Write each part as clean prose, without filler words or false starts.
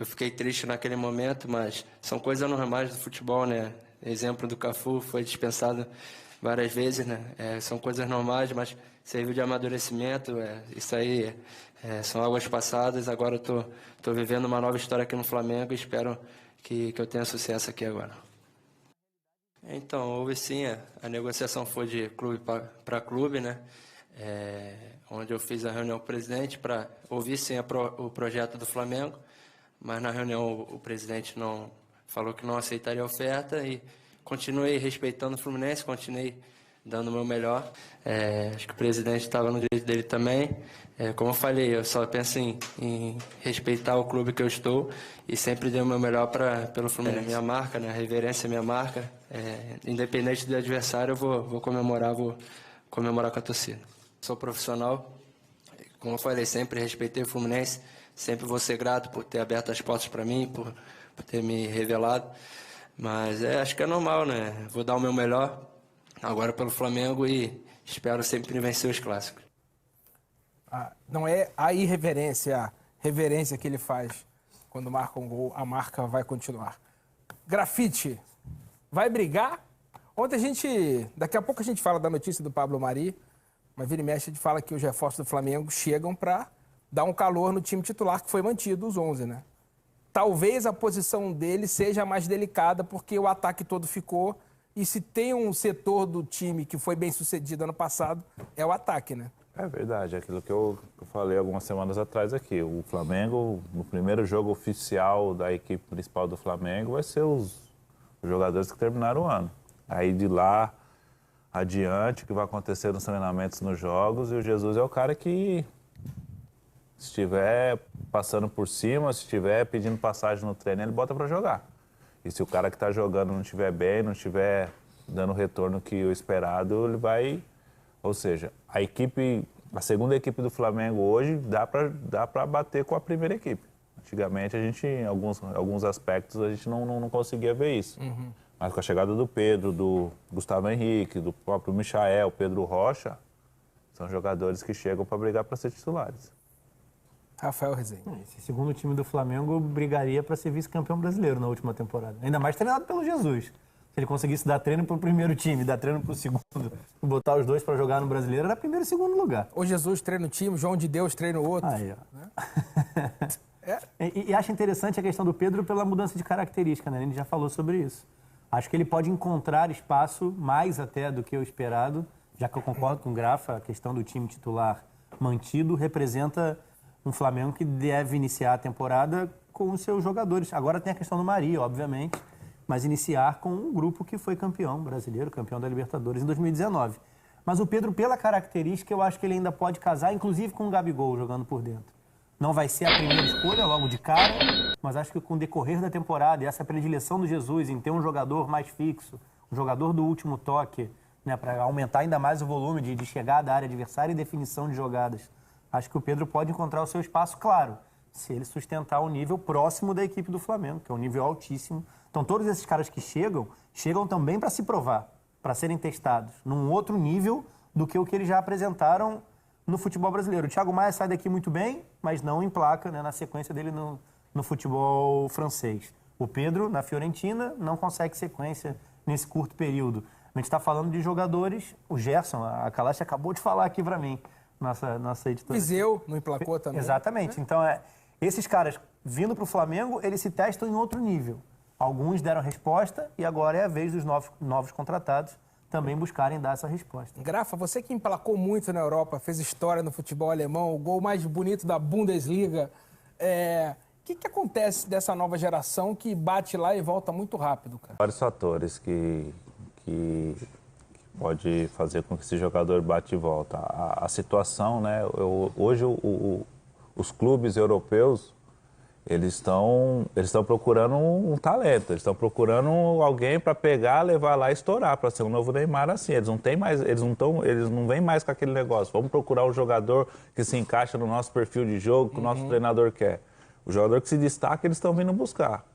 eu fiquei triste naquele momento, mas são coisas normais do futebol, né? Exemplo do Cafu, foi dispensado várias vezes, né? São coisas normais, mas serviu de amadurecimento. Isso aí são águas passadas. Agora eu tô vivendo uma nova história aqui no Flamengo e espero que eu tenha sucesso aqui agora. Então, houve sim, a negociação foi de clube para clube, né? Onde eu fiz a reunião com o presidente para ouvir sim o projeto do Flamengo, mas na reunião o presidente não falou que não aceitaria a oferta e continuei respeitando o Fluminense, continuei dando o meu melhor. Acho que o presidente estava no direito dele também. Como eu falei, eu só penso em respeitar o clube que eu estou e sempre dei o meu melhor pelo Fluminense. Minha marca, né? A reverência é minha marca. Independente do adversário, eu vou comemorar com a torcida. Sou profissional, como eu falei, sempre respeitei o Fluminense, sempre vou ser grato por ter aberto as portas para mim, por ter me revelado. Mas acho que é normal, né? Vou dar o meu melhor agora pelo Flamengo e espero sempre vencer os clássicos. Não é a irreverência, a reverência que ele faz quando marca um gol, a marca vai continuar. Grafite, vai brigar? Daqui a pouco a gente fala da notícia do Pablo Mari, mas vira e mexe a gente fala que os reforços do Flamengo chegam para dar um calor no time titular que foi mantido, os 11, né? Talvez a posição dele seja mais delicada porque o ataque todo ficou e se tem um setor do time que foi bem sucedido ano passado, é o ataque, né? É verdade, aquilo que eu falei algumas semanas atrás aqui. O Flamengo, no primeiro jogo oficial da equipe principal do Flamengo, vai ser os jogadores que terminaram o ano. Aí de lá adiante, o que vai acontecer nos treinamentos, nos jogos, e o Jesus é o cara que, se estiver passando por cima, se estiver pedindo passagem no treino, ele bota para jogar. E se o cara que está jogando não estiver bem, não estiver dando o retorno que o esperado, ele vai... Ou seja, a segunda equipe do Flamengo hoje dá para bater com a primeira equipe. Antigamente, em alguns aspectos, a gente não conseguia ver isso. Uhum. Mas com a chegada do Pedro, do Gustavo Henrique, do próprio Michael, Pedro Rocha, são jogadores que chegam para brigar para ser titulares. Rafael Rezende. Esse segundo time do Flamengo brigaria para ser vice-campeão brasileiro na última temporada. Ainda mais treinado pelo Jesus. Se ele conseguisse dar treino para o primeiro time, dar treino para o segundo, botar os dois para jogar no brasileiro, era primeiro e segundo lugar. O Jesus treina o time, o João de Deus treina o outro. Aí, ó. Né? E acho interessante a questão do Pedro pela mudança de característica, né? A gente já falou sobre isso. Acho que ele pode encontrar espaço, mais até do que o esperado, já que eu concordo com o Grafa, a questão do time titular mantido representa um Flamengo que deve iniciar a temporada com os seus jogadores. Agora tem a questão do Mari, obviamente, mas iniciar com um grupo que foi campeão brasileiro, campeão da Libertadores em 2019. Mas o Pedro, pela característica, eu acho que ele ainda pode casar, inclusive com o Gabigol jogando por dentro. Não vai ser a primeira escolha logo de cara, mas acho que com o decorrer da temporada e essa predileção do Jesus em ter um jogador mais fixo, um jogador do último toque, né, para aumentar ainda mais o volume de chegada à área adversária e definição de jogadas, acho que o Pedro pode encontrar o seu espaço, claro, se ele sustentar o nível próximo da equipe do Flamengo, que é um nível altíssimo. Então todos esses caras que chegam também para se provar, para serem testados, num outro nível do que o que eles já apresentaram no futebol brasileiro. O Thiago Maia sai daqui muito bem, mas não emplaca, né, na sequência dele no futebol francês. O Pedro, na Fiorentina, não consegue sequência nesse curto período. A gente está falando de jogadores, o Gerson, a Kalash acabou de falar aqui para mim, nossa editora. Viseu não emplacou também. Exatamente. Então, esses caras vindo para o Flamengo, eles se testam em outro nível. Alguns deram resposta e agora é a vez dos novos contratados também buscarem dar essa resposta. Grafa, você que emplacou muito na Europa, fez história no futebol alemão, o gol mais bonito da Bundesliga. O que acontece dessa nova geração que bate lá e volta muito rápido, cara? Vários fatores que pode fazer com que esse jogador bate e volta. A situação, né? Hoje os clubes europeus eles estão procurando um talento, eles estão procurando alguém para pegar, levar lá e estourar, para ser um novo Neymar assim. Eles não vêm mais com aquele negócio. Vamos procurar um jogador que se encaixa no nosso perfil de jogo, que o nosso treinador quer. O jogador que se destaca, eles estão vindo buscar.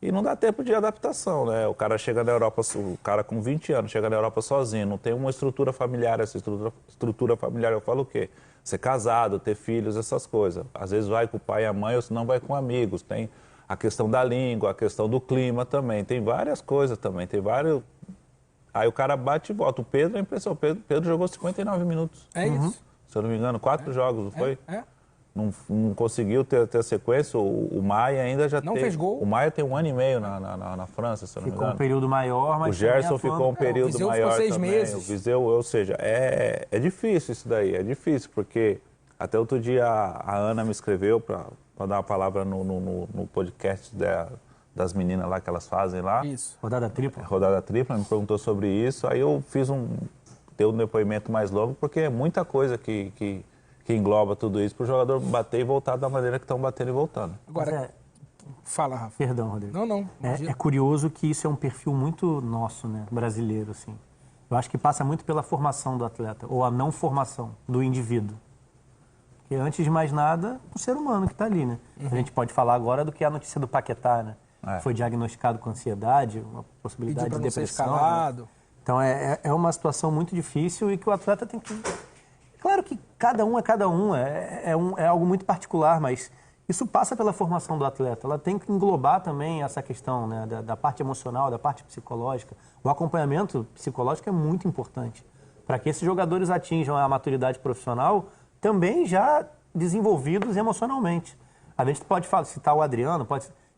E não dá tempo de adaptação, né? O cara chega na Europa, o cara com 20 anos chega na Europa sozinho, não tem uma estrutura familiar. Essa estrutura familiar, eu falo o quê? Ser casado, ter filhos, essas coisas. Às vezes vai com o pai e a mãe, ou se não vai com amigos. Tem a questão da língua, a questão do clima também. Tem várias coisas também, tem vários... Aí o cara bate e volta. O Pedro é impressão. O Pedro jogou 59 minutos. É isso. Se eu não me engano, 4 jogos, não foi? É. Não conseguiu ter a sequência. O Maia ainda já Não fez gol. O Maia tem 1 ano e meio na França, se eu não me engano. Ficou um período maior, mas... O Gerson ficou um período maior ficou 6 também. meses. O Viseu, ou seja, é difícil isso daí. É difícil, porque até outro dia a Ana me escreveu para dar uma palavra no podcast das meninas lá que elas fazem lá. Isso. Rodada tripla. Rodada tripla, me perguntou sobre isso. Aí eu dei um depoimento mais longo, porque é muita coisa que engloba tudo isso para o jogador bater e voltar da maneira que estão batendo e voltando. Agora, fala, Rafa. Perdão, Rodrigo. Não. É curioso que isso é um perfil muito nosso, né, brasileiro, assim. Eu acho que passa muito pela formação do atleta, ou a não formação do indivíduo. Porque, antes de mais nada, o ser humano que está ali, né? A gente pode falar agora do que a notícia do Paquetá, né? Foi diagnosticado com ansiedade, uma possibilidade de depressão. Não ser escalado. Né? Então, é uma situação muito difícil e que o atleta tem que... Claro que cada um é cada um, é algo muito particular, mas isso passa pela formação do atleta. Ela tem que englobar também essa questão, né, da parte emocional, da parte psicológica. O acompanhamento psicológico é muito importante para que esses jogadores atinjam a maturidade profissional também já desenvolvidos emocionalmente. A gente pode citar o Adriano,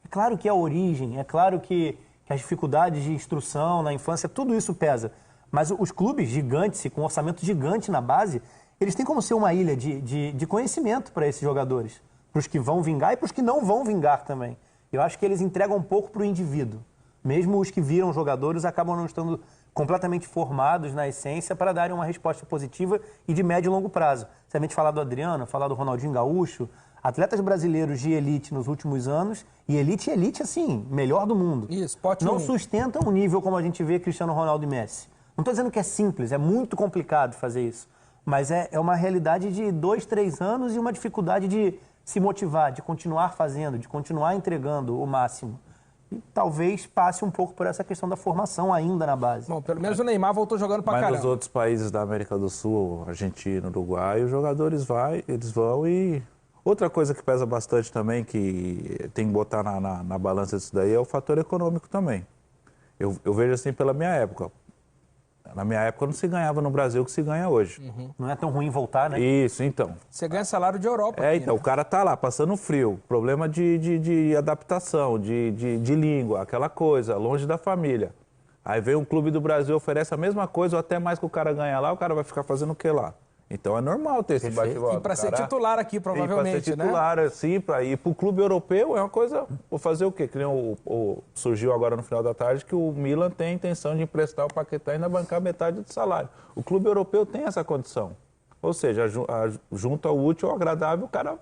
é claro que a origem, é claro que as dificuldades de instrução na infância, tudo isso pesa. Mas os clubes gigantes, com um orçamento gigante na base, eles têm como ser uma ilha de conhecimento para esses jogadores, para os que vão vingar e para os que não vão vingar também. Eu acho que eles entregam um pouco para o indivíduo. Mesmo os que viram jogadores acabam não estando completamente formados na essência para darem uma resposta positiva e de médio e longo prazo. Se a gente falar do Adriano, falar do Ronaldinho Gaúcho, atletas brasileiros de elite nos últimos anos, e elite, assim, melhor do mundo. Isso, pote não 1. sustentam um nível como a gente vê Cristiano Ronaldo e Messi. Não estou dizendo que é simples, é muito complicado fazer isso. Mas é uma realidade de 2, 3 anos e uma dificuldade de se motivar, de continuar fazendo, de continuar entregando o máximo. E talvez passe um pouco por essa questão da formação ainda na base. Bom, pelo menos o Neymar voltou jogando pra caramba. Mas nos outros países da América do Sul, Argentina, Uruguai, os jogadores eles vão e... Outra coisa que pesa bastante também, que tem que botar na balança disso daí, é o fator econômico também. Eu vejo assim pela minha época. Na minha época não se ganhava no Brasil o que se ganha hoje. Não é tão ruim voltar, né? Isso, então. Você ganha salário de Europa. Aqui, Então, né? o cara tá lá, passando frio, problema de adaptação, de língua, aquela coisa, longe da família. Aí vem um clube do Brasil, oferece a mesma coisa, ou até mais que o cara ganha lá, o cara vai ficar fazendo o que lá? Então é normal ter esse bate-volta. E para ser titular aqui, provavelmente, para ser titular, né? Assim, para ir para o clube europeu é uma coisa... Vou fazer o quê? Que nem surgiu agora no final da tarde que o Milan tem a intenção de emprestar o Paquetá e ainda bancar metade do salário. O clube europeu tem essa condição. Ou seja, junto ao útil ao agradável, o cara...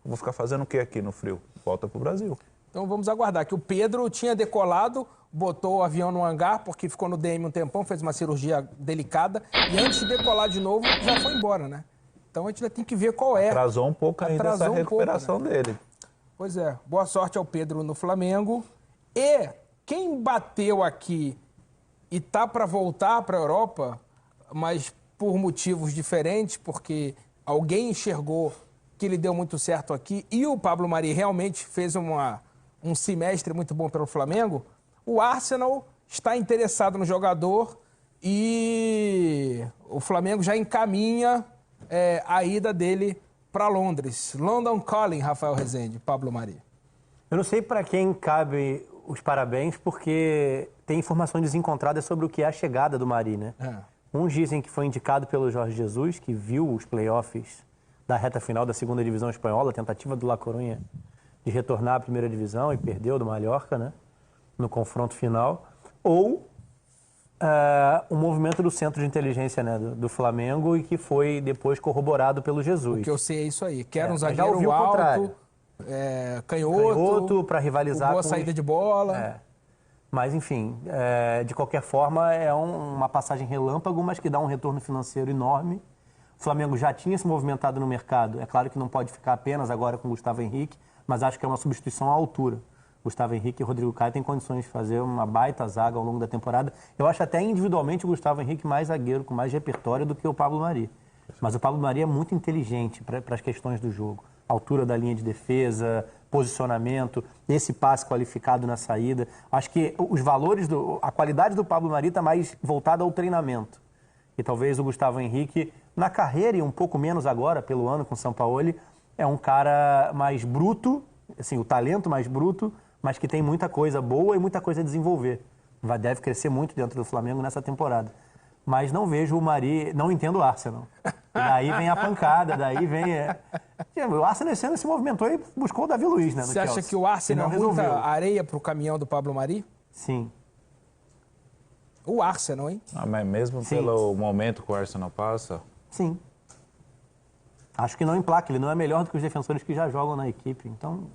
Vou ficar fazendo o quê aqui no frio? Volta para o Brasil. Então vamos aguardar, que o Pedro tinha decolado, botou o avião no hangar, porque ficou no DM um tempão, fez uma cirurgia delicada, e antes de decolar de novo, já foi embora, né? Então a gente ainda tem que ver qual é. Atrasou um pouco ainda essa recuperação dele. Pois é, boa sorte ao Pedro no Flamengo. E quem bateu aqui e tá para voltar para a Europa, mas por motivos diferentes, porque alguém enxergou que ele deu muito certo aqui, e o Pablo Mari realmente fez um semestre muito bom pelo Flamengo, o Arsenal está interessado no jogador e o Flamengo já encaminha a ida dele para Londres. London Calling, Rafael Rezende, Pablo Mari. Eu não sei para quem cabe os parabéns, porque tem informações desencontradas sobre o que é a chegada do Mari, né? Uns dizem que foi indicado pelo Jorge Jesus, que viu os playoffs da reta final da segunda divisão espanhola, a tentativa do La Coruña de retornar à primeira divisão e perdeu do Mallorca, né, no confronto final, ou um movimento do centro de inteligência, né, do Flamengo, e que foi depois corroborado pelo Jesus. O que eu sei é isso aí, que era um já ouvi zagueiro o contrário. alto, canhoto para rivalizar boa com saída de bola. Mas, enfim, de qualquer forma, é uma passagem relâmpago, mas que dá um retorno financeiro enorme. O Flamengo já tinha se movimentado no mercado. É claro que não pode ficar apenas agora com o Gustavo Henrique, mas acho que é uma substituição à altura. Gustavo Henrique e Rodrigo Caio têm condições de fazer uma baita zaga ao longo da temporada. Eu acho até individualmente o Gustavo Henrique mais zagueiro, com mais repertório do que o Pablo Mari. Mas o Pablo Mari é muito inteligente para as questões do jogo. Altura da linha de defesa, posicionamento, esse passe qualificado na saída. Acho que os valores, a qualidade do Pablo Mari está mais voltada ao treinamento. E talvez o Gustavo Henrique, na carreira e um pouco menos agora, pelo ano com o Sampaoli, é um cara mais bruto, assim, o talento mais bruto, mas que tem muita coisa boa e muita coisa a desenvolver. Deve crescer muito dentro do Flamengo nessa temporada. Mas não vejo o Mari, não entendo o Arsenal. E daí vem a pancada, daí vem... O Arsenal esse ano se movimentou e buscou o Davi Luiz, né? Você acha que o Arsenal é muita areia pro caminhão do Pablo Mari? Sim. O Arsenal, hein? Mas mesmo pelo momento que o Arsenal passa... Sim. Acho que não emplaca, ele não é melhor do que os defensores que já jogam na equipe, então...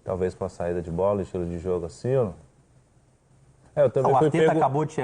Talvez com a saída de bola, estilo de jogo assim, ou não? Eu também o fui Arteta acabou de chegar.